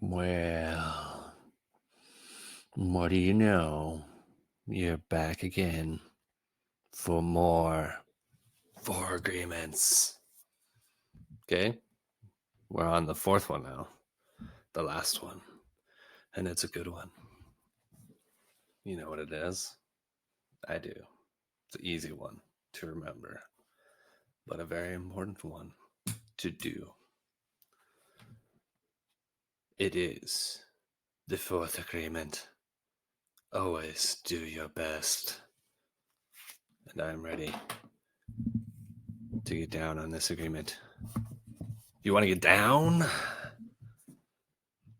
Well, what do you know? You're back again for more four agreements. Okay, we're on the fourth one now, the last one, and it's a good one. You know what it is? I do. It's an easy one to remember, but a very important one to do. It is the fourth agreement. Always do your best. And I'm ready to get down on this agreement. You want to get down?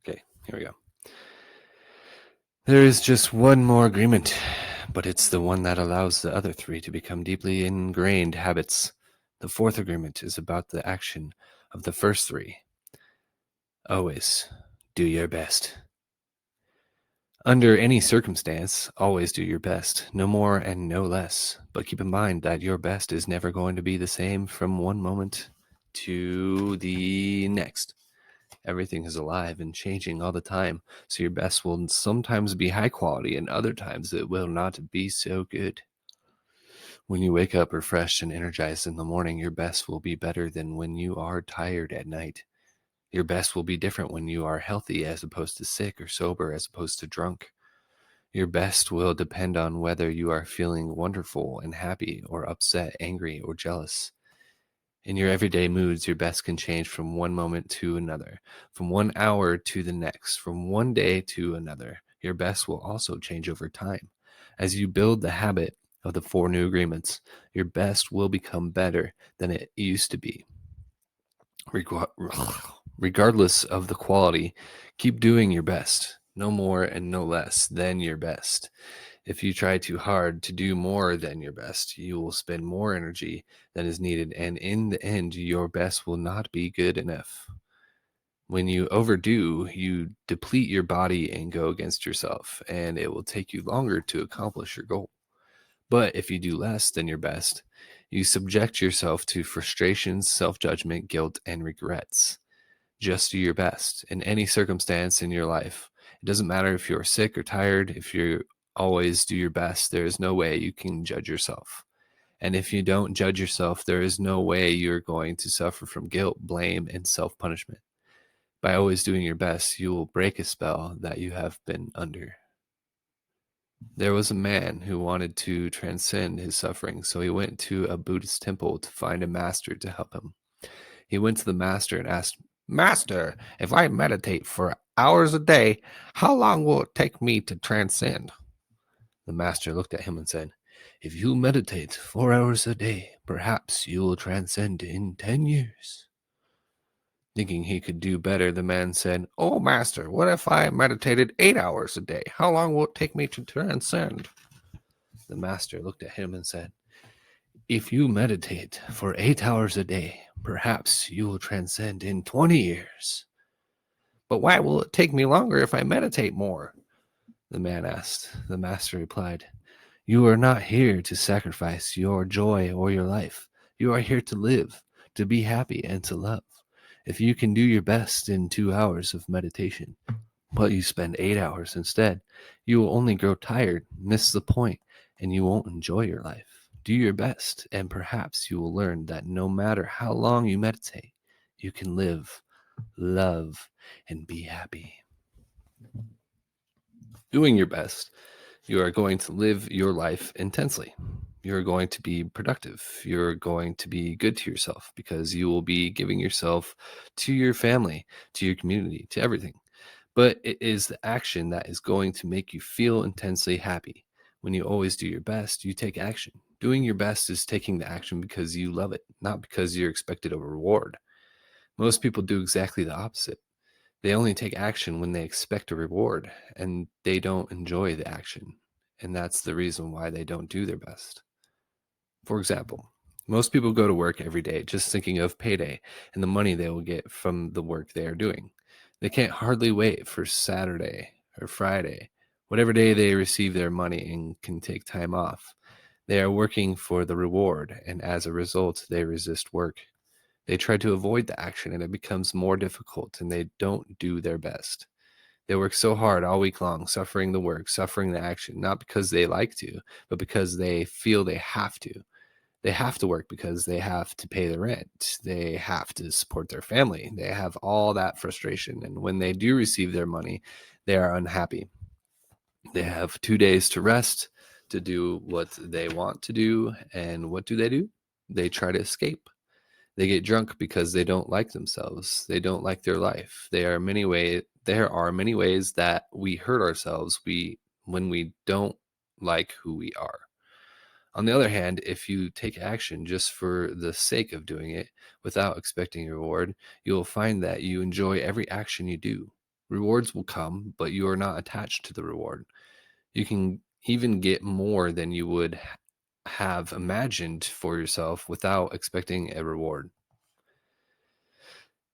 Okay, here we go. There is just one more agreement, but it's the one that allows the other three to become deeply ingrained habits. The fourth agreement is about the action of the first three. Always do your best. Under any circumstance, always do your best, no more and no less. But keep in mind that your best is never going to be the same from one moment to the next. Everything is alive and changing all the time, so your best will sometimes be high quality and other times it will not be so good. When you wake up refreshed and energized in the morning, your best will be better than when you are tired at night. Your best will be different when you are healthy as opposed to sick, or sober as opposed to drunk. Your best will depend on whether you are feeling wonderful and happy or upset, angry, or jealous. In your everyday moods, your best can change from one moment to another, from 1 hour to the next, from one day to another. Your best will also change over time. As you build the habit of the four new agreements, your best will become better than it used to be. Regardless of the quality, keep doing your best, no more and no less than your best. If you try too hard to do more than your best, you will spend more energy than is needed, and in the end, your best will not be good enough. When you overdo, you deplete your body and go against yourself, and it will take you longer to accomplish your goal. But if you do less than your best, you subject yourself to frustrations, self-judgment, guilt, and regrets. Just do your best in any circumstance in your life. It doesn't matter if you're sick or tired, if you always do your best, there is no way you can judge yourself. And if you don't judge yourself, there is no way you're going to suffer from guilt, blame, and self punishment. By always doing your best, you will break a spell that you have been under. There was a man who wanted to transcend his suffering, so he went to a Buddhist temple to find a master to help him. He went to the master and asked, "Master, if I meditate for hours a day, how long will it take me to transcend?" The master looked at him and said, "If you meditate 4 hours a day, perhaps you will transcend in 10 years. Thinking he could do better, the man said, "Oh, master, what if I meditated 8 hours a day? How long will it take me to transcend?" The master looked at him and said, "If you meditate for 8 hours a day, perhaps you will transcend in 20 years. "But why will it take me longer if I meditate more?" the man asked. The master replied, "You are not here to sacrifice your joy or your life. You are here to live, to be happy, and to love. If you can do your best in 2 hours of meditation, but you spend 8 hours instead, you will only grow tired, miss the point, and you won't enjoy your life. Do your best, and perhaps you will learn that no matter how long you meditate, you can live, love, and be happy." Doing your best, you are going to live your life intensely. You're going to be productive. You're going to be good to yourself because you will be giving yourself to your family, to your community, to everything. But it is the action that is going to make you feel intensely happy. When you always do your best, you take action. Doing your best is taking the action because you love it, not because you're expected a reward. Most people do exactly the opposite. They only take action when they expect a reward, and they don't enjoy the action. And that's the reason why they don't do their best. For example, most people go to work every day just thinking of payday and the money they will get from the work they are doing. They can't hardly wait for Saturday or Friday, whatever day they receive their money, and can take time off. They are working for the reward, and as a result, they resist work. They try to avoid the action, and it becomes more difficult, and they don't do their best. They work so hard all week long, suffering the work, suffering the action, not because they like to, but because they feel they have to. They have to work because they have to pay the rent. They have to support their family. They have all that frustration. And when they do receive their money, they are unhappy. They have 2 days to rest, to do what they want to do. And what do? They try to escape. They get drunk because they don't like themselves. They don't like their life. There are many ways that we hurt ourselves when we don't like who we are. On the other hand, if you take action just for the sake of doing it without expecting a reward, you will find that you enjoy every action you do. Rewards will come, but you are not attached to the reward. You can even get more than you would have imagined for yourself without expecting a reward.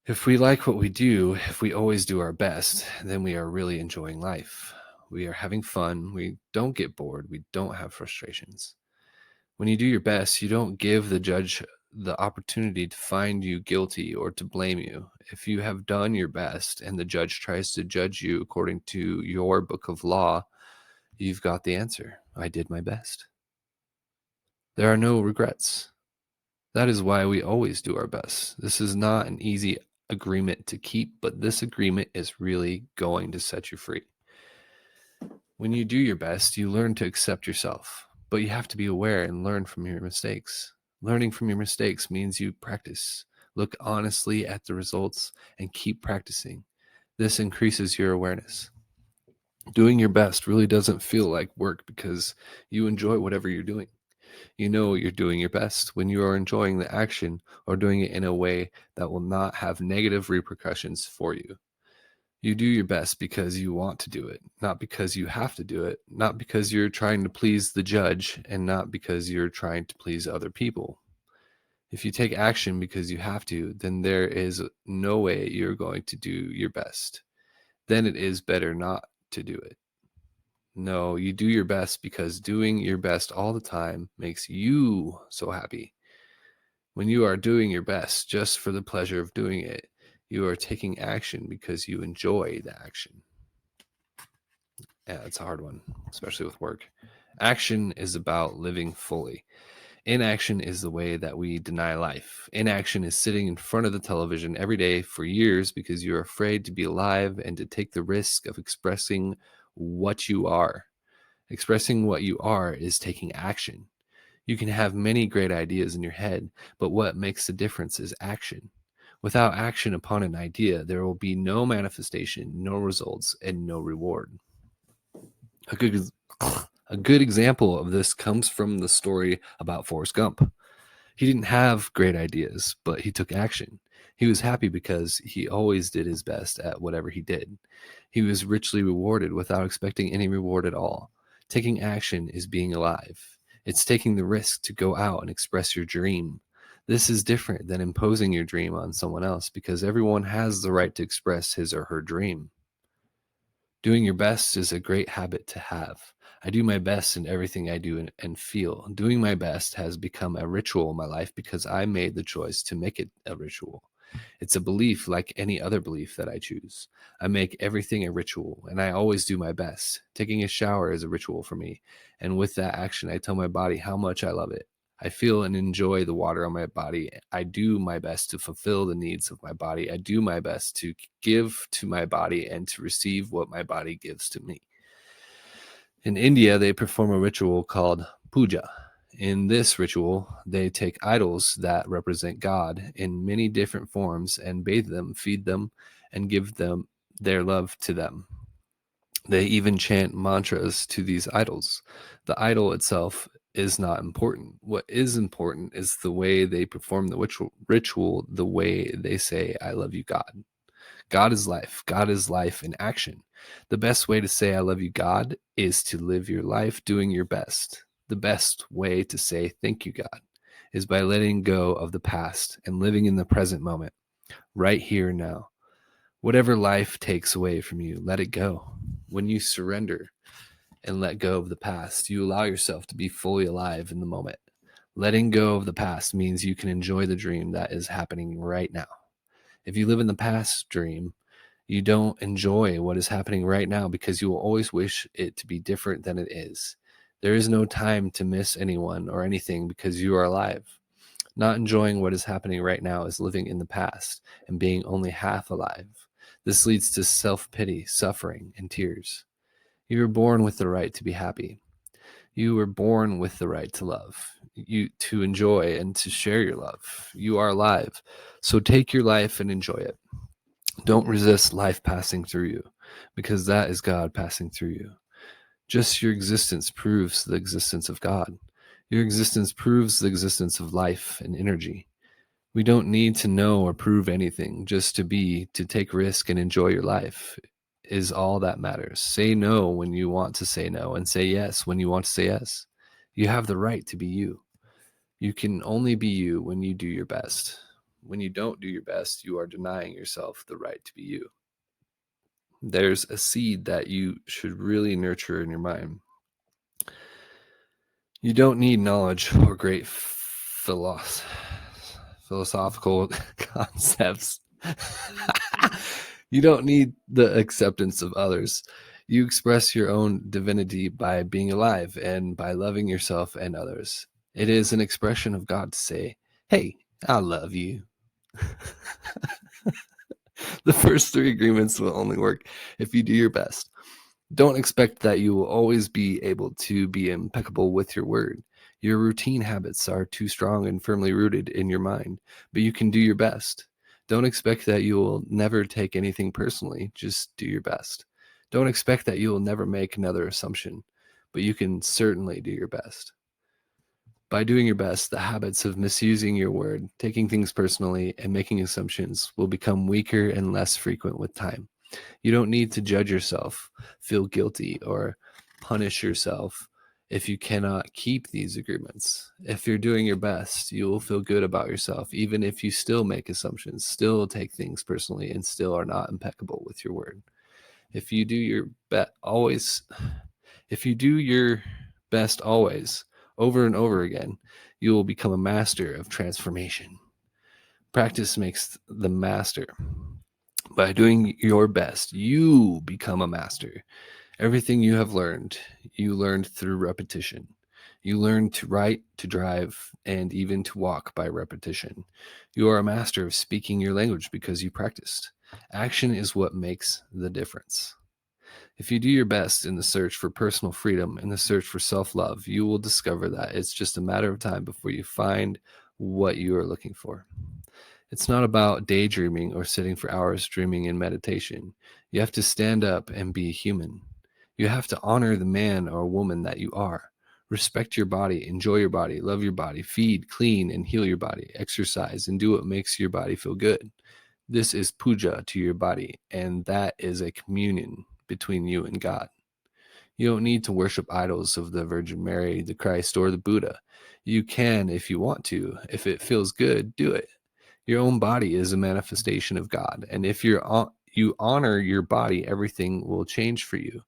If we like what we do, if we always do our best, then we are really enjoying life. We are having fun. We don't get bored. We don't have frustrations. When you do your best, you don't give the judge the opportunity to find you guilty or to blame you. If you have done your best and the judge tries to judge you according to your book of law, you've got the answer. I did my best. There are no regrets. That is why we always do our best. This is not an easy agreement to keep, but this agreement is really going to set you free. When you do your best, you learn to accept yourself, but you have to be aware and learn from your mistakes. Learning from your mistakes means you practice. Look honestly at the results and keep practicing. This increases your awareness. Doing your best really doesn't feel like work because you enjoy whatever you're doing. You know you're doing your best when you are enjoying the action or doing it in a way that will not have negative repercussions for you. You do your best because you want to do it, not because you have to do it, not because you're trying to please the judge, and not because you're trying to please other people. If you take action because you have to, then there is no way you're going to do your best. Then it is better not to do it. No, you do your best because doing your best all the time makes you so happy. When you are doing your best just for the pleasure of doing it, you are taking action because you enjoy the action. Yeah, it's a hard one, especially with work. Action is about living fully. Inaction is the way that we deny life. Inaction is sitting in front of the television every day for years because you're afraid to be alive and to take the risk of expressing what you are. Expressing what you are is taking action. You can have many great ideas in your head, but what makes the difference is action. Without action upon an idea, there will be no manifestation, no results, and no reward. A good example of this comes from the story about Forrest Gump. He didn't have great ideas, but he took action. He was happy because he always did his best at whatever he did. He was richly rewarded without expecting any reward at all. Taking action is being alive. It's taking the risk to go out and express your dream. This is different than imposing your dream on someone else because everyone has the right to express his or her dream. Doing your best is a great habit to have. I do my best in everything I do and feel. Doing my best has become a ritual in my life because I made the choice to make it a ritual. It's a belief like any other belief that I choose. I make everything a ritual, and I always do my best. Taking a shower is a ritual for me, and with that action, I tell my body how much I love it. I feel and enjoy the water on my body. I do my best to fulfill the needs of my body. I do my best to give to my body and to receive what my body gives to me. In India, they perform a ritual called puja. In this ritual, they take idols that represent God in many different forms and bathe them, feed them, and give them their love to them. They even chant mantras to these idols. The idol itself is not important. What is important is the way they perform the ritual, the way they say, I love you, God. God is life. God is life in action. The best way to say, I love you, God, is to live your life doing your best. The best way to say, thank you, God, is by letting go of the past and living in the present moment, right here and now. Whatever life takes away from you, let it go. When you surrender and let go of the past, you allow yourself to be fully alive in the moment. Letting go of the past means you can enjoy the dream that is happening right now. If you live in the past dream, You don't enjoy what is happening right now because you will always wish it to be different than it is. There is no time to miss anyone or anything because you are alive. Not enjoying what is happening right now is living in the past and being only half alive. This leads to self pity, suffering, and tears. You were born with the right to be happy. You were born with the right to love, you to enjoy and to share your love. You are alive. So take your life and enjoy it. Don't resist life passing through you, because that is God passing through you. Just your existence proves the existence of God. Your existence proves the existence of life and energy. We don't need to know or prove anything. Just to be, to take risk and enjoy your life is all that matters. Say no when you want to say no, and say yes when you want to say yes. You have the right to be you. You can only be you when you do your best. When you don't do your best, you are denying yourself the right to be you. There's a seed that you should really nurture in your mind. You don't need knowledge or great philosophical concepts. You don't need the acceptance of others. You express your own divinity by being alive and by loving yourself and others. It is an expression of God to say, "Hey, I love you." The first three agreements will only work if you do your best. Don't expect that you will always be able to be impeccable with your word. Your routine habits are too strong and firmly rooted in your mind, but you can do your best. Don't expect that you will never take anything personally. Just do your best. Don't expect that you will never make another assumption, but you can certainly do your best. By doing your best, the habits of misusing your word, taking things personally, and making assumptions will become weaker and less frequent with time. You don't need to judge yourself, feel guilty, or punish yourself if you cannot keep these agreements. If you're doing your best, you will feel good about yourself, even if you still make assumptions, still take things personally, and still are not impeccable with your word. If you do your best always, if you do your best always, over and over again, you will become a master of transformation. Practice makes the master. By doing your best, you become a master. Everything you learned through repetition. You learned to write, to drive, and even to walk by repetition. You are a master of speaking your language because you practiced. Action is what makes the difference. If you do your best in the search for personal freedom, in the search for self love, you will discover that it's just a matter of time before you find what you are looking for. It's not about daydreaming or sitting for hours dreaming in meditation. You have to stand up and be human. You have to honor the man or woman that you are. Respect your body, enjoy your body, love your body, feed, clean, and heal your body, exercise, and do what makes your body feel good. This is puja to your body, and that is a communion between you and God. You don't need to worship idols of the Virgin Mary, the Christ, or the Buddha. You can if you want to. If it feels good, do it. Your own body is a manifestation of God, and if you honor your body, everything will change for you.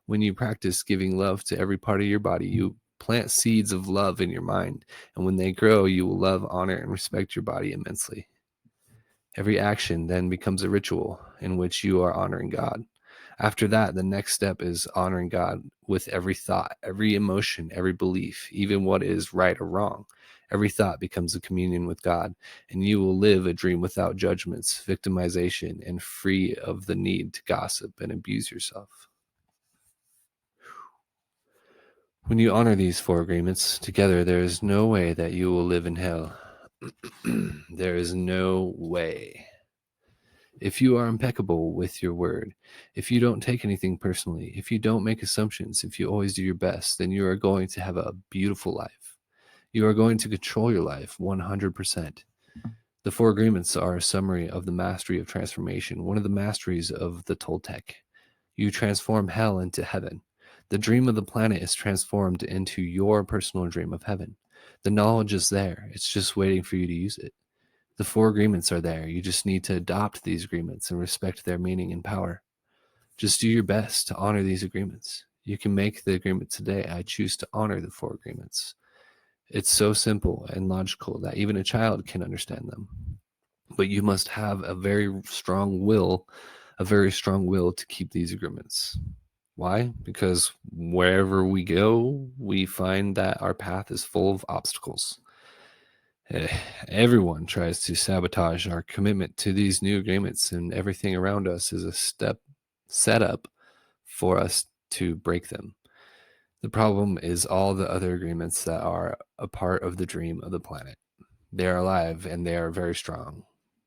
When you practice giving love to every part of your body, you plant seeds of love in your mind, and when they grow, you will love, honor, and respect your body immensely. Every action then becomes a ritual in which you are honoring God. After that, the next step is honoring God with every thought, every emotion, every belief, even what is right or wrong. Every thought becomes a communion with God, and you will live a dream without judgments, victimization, and free of the need to gossip and abuse yourself. When you honor these four agreements together, there is no way that you will live in hell. There is no way. If you are impeccable with your word, if you don't take anything personally, if you don't make assumptions, if you always do your best, then you are going to have a beautiful life. You are going to control your life 100%. The four agreements are a summary of the mastery of transformation, one of the masteries of the Toltec. You transform hell into heaven. The dream of the planet is transformed into your personal dream of heaven. The knowledge is there. It's just waiting for you to use it. The four agreements are there. You just need to adopt these agreements and respect their meaning and power. Just do your best to honor these agreements. You can make the agreement today. I choose to honor the four agreements. It's so simple and logical that even a child can understand them. But you must have a very strong will, a very strong will to keep these agreements. Why? Because wherever we go, we find that our path is full of obstacles. Eh, Everyone tries to sabotage our commitment to these new agreements, and everything around us is a step set up for us to break them. The problem is all the other agreements that are a part of the dream of the planet. They are alive and they are very strong.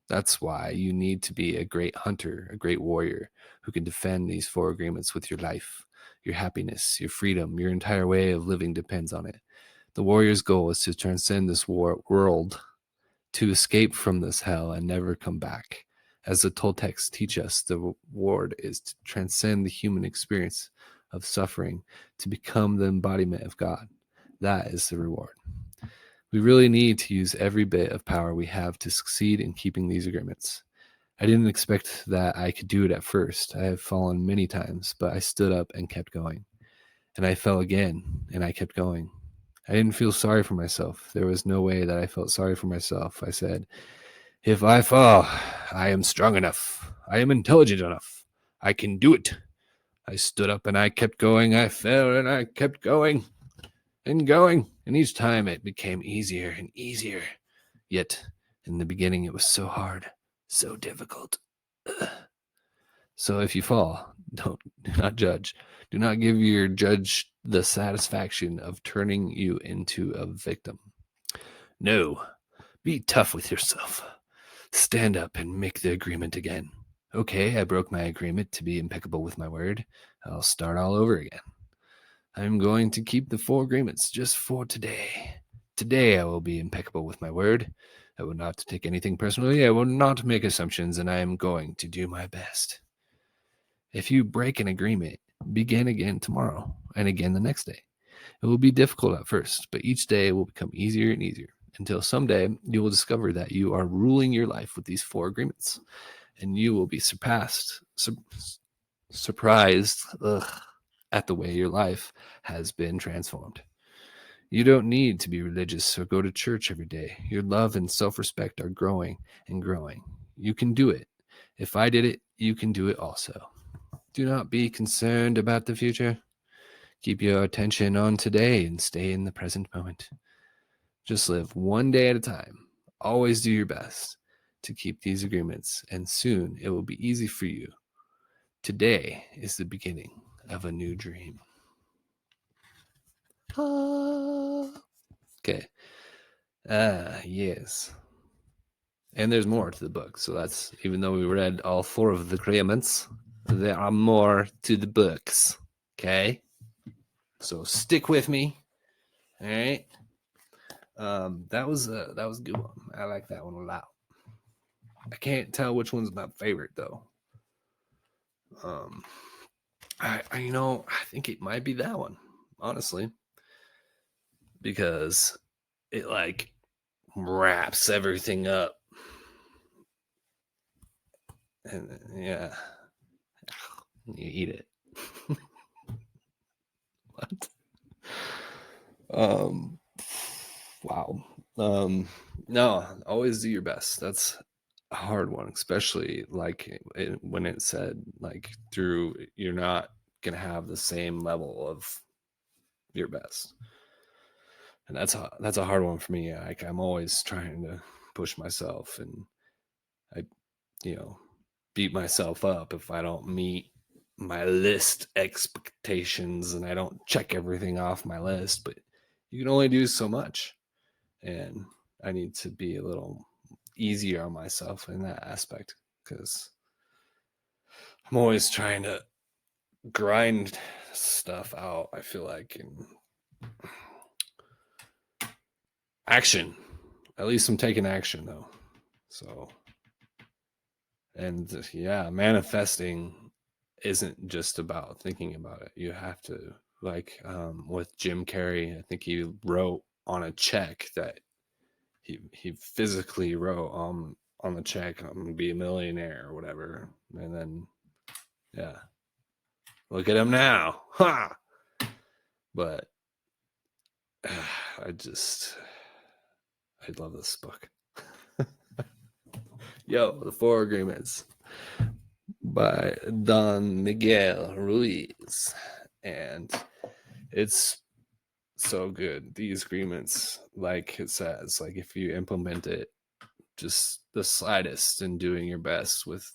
That's why you need to be a great hunter, a great warrior who can defend these four agreements with your life. Your happiness, your freedom, your entire way of living depends on it. The warrior's goal is to transcend this world, to escape from this hell and never come back. As the Toltecs teach us, the reward is to transcend the human experience of suffering to become the embodiment of God. That is the reward. We really need to use every bit of power we have to succeed in keeping these agreements. I didn't expect that I could do it at first. I have fallen many times, but I stood up and kept going. And I fell again, and I kept going. I didn't feel sorry for myself. There was no way that I felt sorry for myself. I said, if I fall, I am strong enough. I am intelligent enough. I can do it. I stood up and I kept going. I fell and I kept going and going. And each time it became easier and easier. Yet in the beginning it was so hard, so difficult. Ugh. So if you fall, do not judge. Do not give your judge the satisfaction of turning you into a victim. No, be tough with yourself. Stand up and make the agreement again. Okay, I broke my agreement to be impeccable with my word. I'll start all over again. I'm going to keep the four agreements just for today. Today I will be impeccable with my word. I will not take anything personally. I will not make assumptions, and I am going to do my best. If you break an agreement, begin again tomorrow and again the next day. It will be difficult at first, but each day will become easier and easier until someday you will discover that you are ruling your life with these four agreements, and you will be surprised at the way your life has been transformed. You don't need to be religious or go to church every day. Your love and self-respect are growing and growing. You can do it. If I did it, you can do it also. Do not be concerned about the future. Keep your attention on today and stay in the present moment. Just live one day at a time. Always do your best to keep these agreements, and soon it will be easy for you. Today is the beginning of a new dream. Okay. Yes. And there's more to the book. So that's, even though we read all four of the agreements, there are more to the books. Okay. So stick with me. All right. That was a good one. I like that one a lot. I can't tell which one's my favorite though. I think it might be that one, honestly, because it like wraps everything up. And yeah, you eat it. What? Wow. No, always do your best. That's a hard one, especially like when it said like through you're not gonna have the same level of your best, and that's a hard one for me. Like I'm always trying to push myself, and I, beat myself up if I don't meet my list expectations and I don't check everything off my list. But you can only do so much, and I need to be a little easier on myself in that aspect because I'm always trying to grind stuff out. I feel like in action, at least I'm taking action though. So, and yeah, manifesting isn't just about thinking about it. You have to, like with Jim Carrey, I think he wrote on a check that he physically wrote on the check, I'm gonna be a millionaire or whatever. And then yeah, look at him now. Ha! But I love this book. Yo, the four agreements. by Don Miguel Ruiz. And it's so good. These agreements, like it says, like if you implement it just the slightest in doing your best with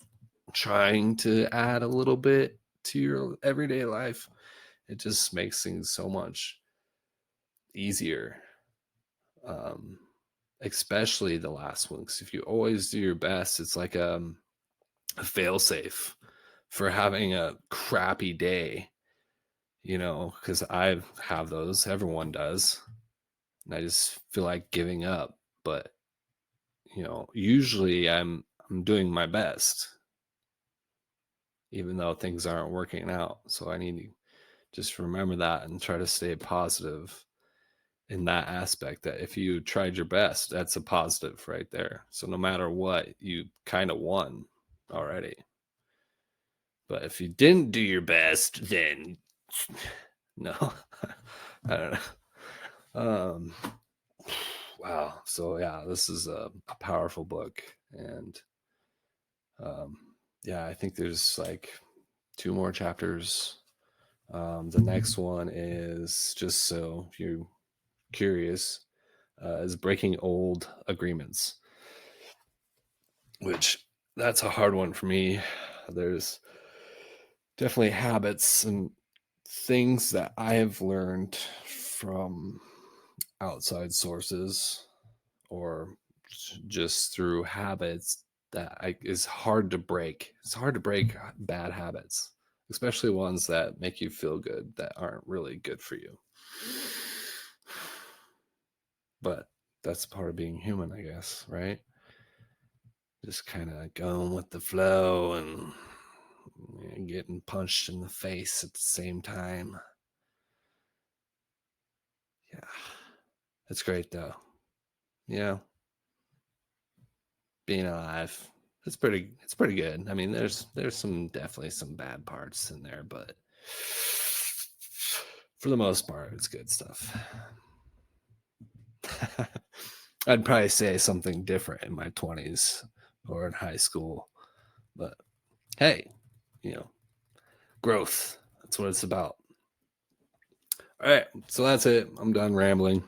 trying to add a little bit to your everyday life, it just makes things so much easier. Um, Especially the last one, because if you always do your best, it's like a fail safe for having a crappy day, because I have those, everyone does, and I just feel like giving up. But usually I'm doing my best, even though things aren't working out. So I need to just remember that and try to stay positive in that aspect, that if you tried your best, that's a positive right there. So no matter what, you kind of won already. But if you didn't do your best, then no. I don't know. Wow. So yeah, this is a powerful book. And um, yeah, I think there's like 2 more chapters. The next one is, just so you're curious, is breaking old agreements, which that's a hard one for me. There's definitely habits and things that I have learned from outside sources or just through habits that is hard to break. It's hard to break bad habits, especially ones that make you feel good that aren't really good for you. But that's part of being human, I guess, right? Just kind of going with the flow and getting punched in the face at the same time. Yeah, it's great though. Being alive, it's pretty good. I mean, there's definitely some bad parts in there, but for the most part, it's good stuff. I'd probably say something different in my 20s or in high school, but hey, you know, growth. That's what it's about. All right, so that's it. I'm done rambling.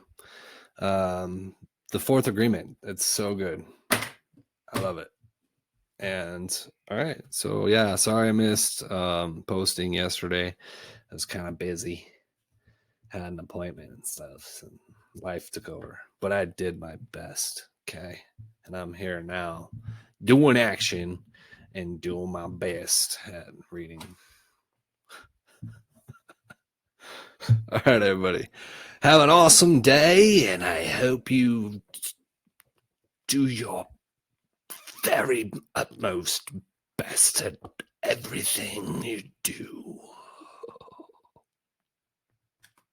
Um, the fourth agreement. It's so good. I love it. And all right, so yeah, sorry I missed posting yesterday. I was kind of busy, had an appointment and stuff, and life took over. But I did my best, okay? And I'm here now, doing action and doing my best at reading. All right, everybody, have an awesome day, and I hope you do your very utmost best at everything you do.